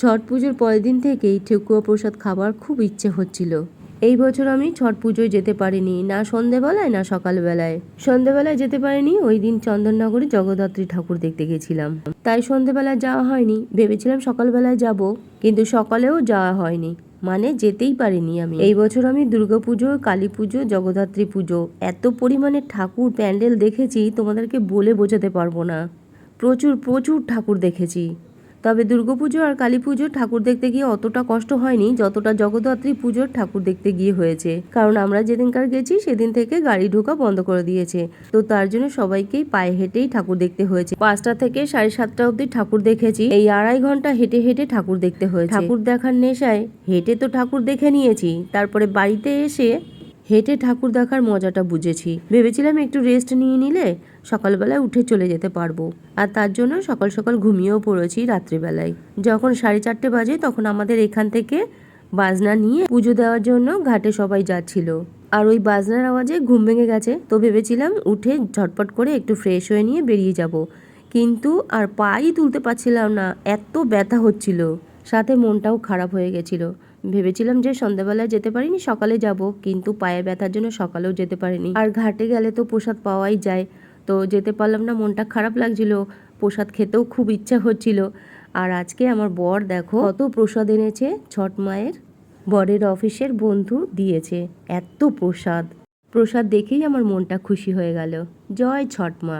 ছট পুজোর পরের দিন থেকেই ঠেকুয়া প্রসাদ খাবার খুব ইচ্ছে হচ্ছিল। এই বছর আমি ছট পুজোয় যেতে পারিনি, না সন্ধেবেলায় না সকালবেলায়। সন্ধেবেলায় যেতে পারিনি, ওই দিন চন্দননগরে জগদ্ধাত্রী ঠাকুর দেখতে গেছিলাম, তাই সন্ধেবেলায় যাওয়া হয়নি। ভেবেছিলাম সকালবেলায় যাব, কিন্তু সকালেও যাওয়া হয়নি, মানে যেতেই পারিনি আমি। এই বছর আমি দুর্গাপুজো, কালী পুজো, জগদ্ধাত্রী পুজো এত পরিমাণে ঠাকুর প্যান্ডেল দেখেছি তোমাদেরকে বলে বোঝাতে পারবো না। প্রচুর প্রচুর ঠাকুর দেখেছি। তবে দুর্গাপুজো আর কালী পুজোর ঠাকুর দেখতে গিয়ে অতটা কষ্ট হয়নি যতটা জগদ্ধাত্রী পুজোর ঠাকুর দেখতে গিয়ে হয়েছে, কারণ আমরা যেদিনকার গেছি সেদিন থেকে গাড়ি ঢোকা বন্ধ করে দিয়েছে, তো তার জন্য সবাইকেই পায়ে হেঁটেই ঠাকুর দেখতে হয়েছে। 5টা থেকে 7:30 অবধি ঠাকুর দেখেছি। এই 2.5 ঘন্টা হেঁটে হেঁটে ঠাকুর দেখতে হয়েছে। ঠাকুর দেখার নেশায় হেঁটে তো ঠাকুর দেখে নিয়েছি, তারপরে বাড়িতে এসে হেঁটে ঠাকুর দেখার মজাটা বুঝেছি। ভেবেছিলাম একটু রেস্ট নিয়ে নিলে সকালবেলায় উঠে চলে যেতে পারবো, আর তার জন্য সকাল সকাল ঘুমিয়েও পড়েছি রাত্রিবেলায়। যখন 4:30 বাজে তখন আমাদের এখান থেকে বাজনা নিয়ে পুজো দেওয়ার জন্য ঘাটে সবাই যাচ্ছিল, আর ওই বাজনার আওয়াজে ঘুম ভেঙে গেছে। তো ভেবেছিলাম উঠে ঝটপট করে একটু ফ্রেশ হয়ে নিয়ে বেরিয়ে যাব, কিন্তু আর পাই তুলতে পারছিলাম না, এত ব্যথা হচ্ছিল, সাথে মনটাও খারাপ হয়ে গেছিল। ভেবেছিলাম যে সন্ধ্যাবেলায় যেতে পারিনি, সকালে যাব, কিন্তু পায়ে ব্যথার জন্য সকালেও যেতে পারিনি। আর ঘাটে গেলে তো প্রসাদ পাওয়াই যায়, তো যেতে পারলাম না, মনটা খারাপ লাগছিল। প্রসাদ খেতেও খুব ইচ্ছা হচ্ছিল। আর আজকে আমার বর দেখো কত প্রসাদ এনেছে, ছট মায়ের বরের অফিসের বন্ধু দিয়েছে এত প্রসাদ। প্রসাদ দেখেই আমার মনটা খুশি হয়ে গেল। জয় ছট মা।